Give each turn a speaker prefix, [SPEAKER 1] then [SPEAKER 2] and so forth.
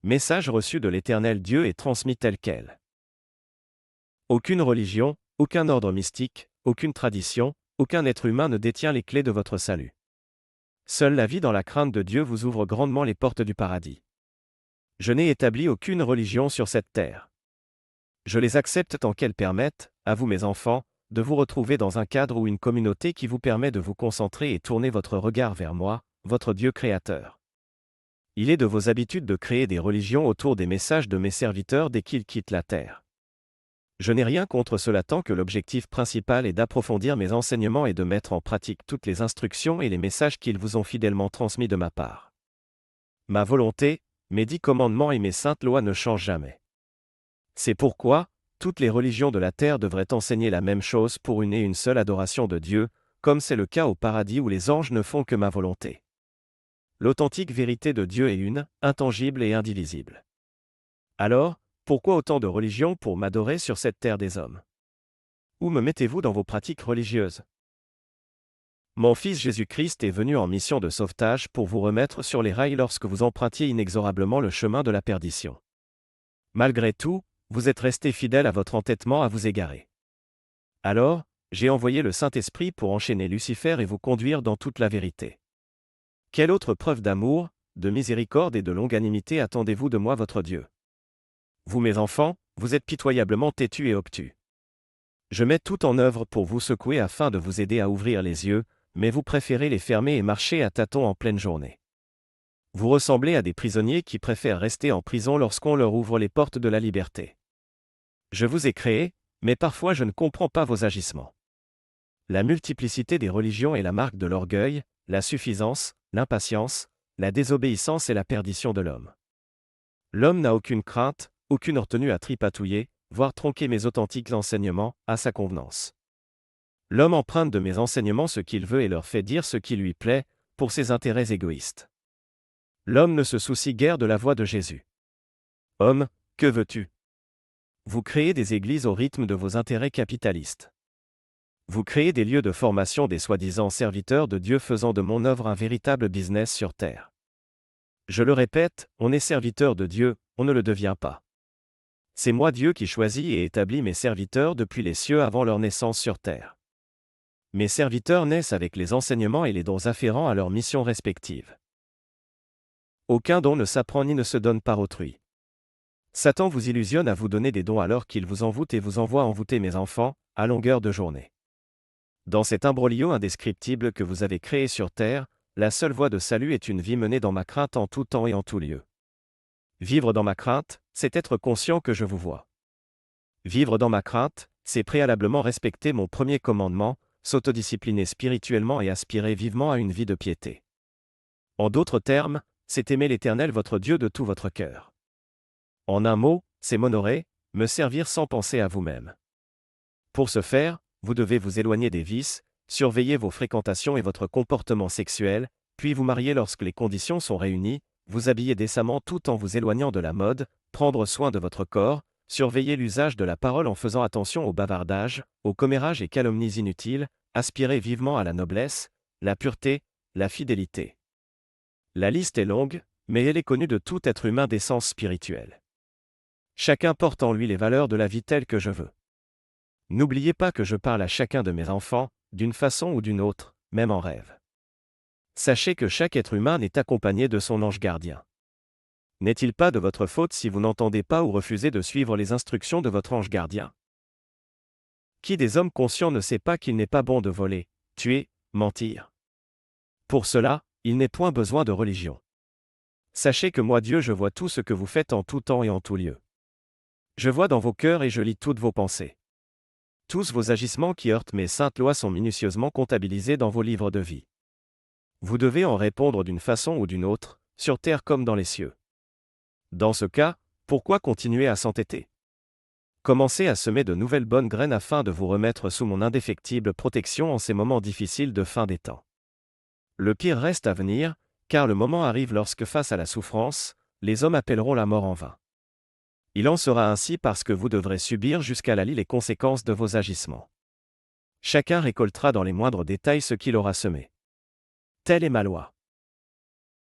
[SPEAKER 1] Message reçu de l'Éternel Dieu et transmis tel quel. Aucune religion, aucun ordre mystique, aucune tradition, aucun être humain ne détient les clés de votre salut. Seule la vie dans la crainte de Dieu vous ouvre grandement les portes du paradis. Je n'ai établi aucune religion sur cette terre. Je les accepte tant qu'elles permettent, à vous mes enfants, de vous retrouver dans un cadre ou une communauté qui vous permet de vous concentrer et tourner votre regard vers moi, votre Dieu créateur. Il est de vos habitudes de créer des religions autour des messages de mes serviteurs dès qu'ils quittent la terre. Je n'ai rien contre cela tant que l'objectif principal est d'approfondir mes enseignements et de mettre en pratique toutes les instructions et les messages qu'ils vous ont fidèlement transmis de ma part. Ma volonté, mes 10 commandements et mes saintes lois ne changent jamais. C'est pourquoi, toutes les religions de la terre devraient enseigner la même chose pour une et une seule adoration de Dieu, comme c'est le cas au paradis où les anges ne font que ma volonté. L'authentique vérité de Dieu est une, intangible et indivisible. Alors, pourquoi autant de religions pour m'adorer sur cette terre des hommes? Où me mettez-vous dans vos pratiques religieuses? Mon Fils Jésus-Christ est venu en mission de sauvetage pour vous remettre sur les rails lorsque vous empruntiez inexorablement le chemin de la perdition. Malgré tout, vous êtes resté fidèle à votre entêtement à vous égarer. Alors, j'ai envoyé le Saint-Esprit pour enchaîner Lucifer et vous conduire dans toute la vérité. Quelle autre preuve d'amour, de miséricorde et de longanimité attendez-vous de moi votre Dieu? Vous mes enfants, vous êtes pitoyablement têtus et obtus. Je mets tout en œuvre pour vous secouer afin de vous aider à ouvrir les yeux, mais vous préférez les fermer et marcher à tâtons en pleine journée. Vous ressemblez à des prisonniers qui préfèrent rester en prison lorsqu'on leur ouvre les portes de la liberté. Je vous ai créé, mais parfois je ne comprends pas vos agissements. La multiplicité des religions est la marque de l'orgueil, la suffisance, l'impatience, la désobéissance et la perdition de l'homme. L'homme n'a aucune crainte, aucune retenue à tripatouiller, voire tronquer mes authentiques enseignements, à sa convenance. L'homme emprunte de mes enseignements ce qu'il veut et leur fait dire ce qui lui plaît, pour ses intérêts égoïstes. L'homme ne se soucie guère de la voix de Jésus. Homme, que veux-tu? Vous créez des églises au rythme de vos intérêts capitalistes. Vous créez des lieux de formation des soi-disant serviteurs de Dieu faisant de mon œuvre un véritable business sur terre. Je le répète, on est serviteur de Dieu, on ne le devient pas. C'est moi Dieu qui choisis et établis mes serviteurs depuis les cieux avant leur naissance sur terre. Mes serviteurs naissent avec les enseignements et les dons afférents à leurs missions respectives. Aucun don ne s'apprend ni ne se donne par autrui. Satan vous illusionne à vous donner des dons alors qu'il vous envoûte et vous envoie envoûter mes enfants, à longueur de journée. Dans cet imbroglio indescriptible que vous avez créé sur terre, la seule voie de salut est une vie menée dans ma crainte en tout temps et en tout lieu. Vivre dans ma crainte, c'est être conscient que je vous vois. Vivre dans ma crainte, c'est préalablement respecter mon premier commandement, s'autodiscipliner spirituellement et aspirer vivement à une vie de piété. En d'autres termes, c'est aimer l'Éternel votre Dieu de tout votre cœur. En un mot, c'est m'honorer, me servir sans penser à vous-même. Pour ce faire, vous devez vous éloigner des vices, surveiller vos fréquentations et votre comportement sexuel, puis vous marier lorsque les conditions sont réunies, vous habiller décemment tout en vous éloignant de la mode, prendre soin de votre corps, surveiller l'usage de la parole en faisant attention au bavardage, aux commérages et calomnies inutiles, aspirer vivement à la noblesse, la pureté, la fidélité. La liste est longue, mais elle est connue de tout être humain d'essence spirituelle. Chacun porte en lui les valeurs de la vie telle que je veux. N'oubliez pas que je parle à chacun de mes enfants, d'une façon ou d'une autre, même en rêve. Sachez que chaque être humain est accompagné de son ange gardien. N'est-il pas de votre faute si vous n'entendez pas ou refusez de suivre les instructions de votre ange gardien? Qui des hommes conscients ne sait pas qu'il n'est pas bon de voler, tuer, mentir? Pour cela, il n'est point besoin de religion. Sachez que moi Dieu je vois tout ce que vous faites en tout temps et en tout lieu. Je vois dans vos cœurs et je lis toutes vos pensées. Tous vos agissements qui heurtent mes saintes lois sont minutieusement comptabilisés dans vos livres de vie. Vous devez en répondre d'une façon ou d'une autre, sur terre comme dans les cieux. Dans ce cas, pourquoi continuer à s'entêter? Commencez à semer de nouvelles bonnes graines afin de vous remettre sous mon indéfectible protection en ces moments difficiles de fin des temps. Le pire reste à venir, car le moment arrive lorsque face à la souffrance, les hommes appelleront la mort en vain. Il en sera ainsi parce que vous devrez subir jusqu'à la lie les conséquences de vos agissements. Chacun récoltera dans les moindres détails ce qu'il aura semé. Telle est ma loi.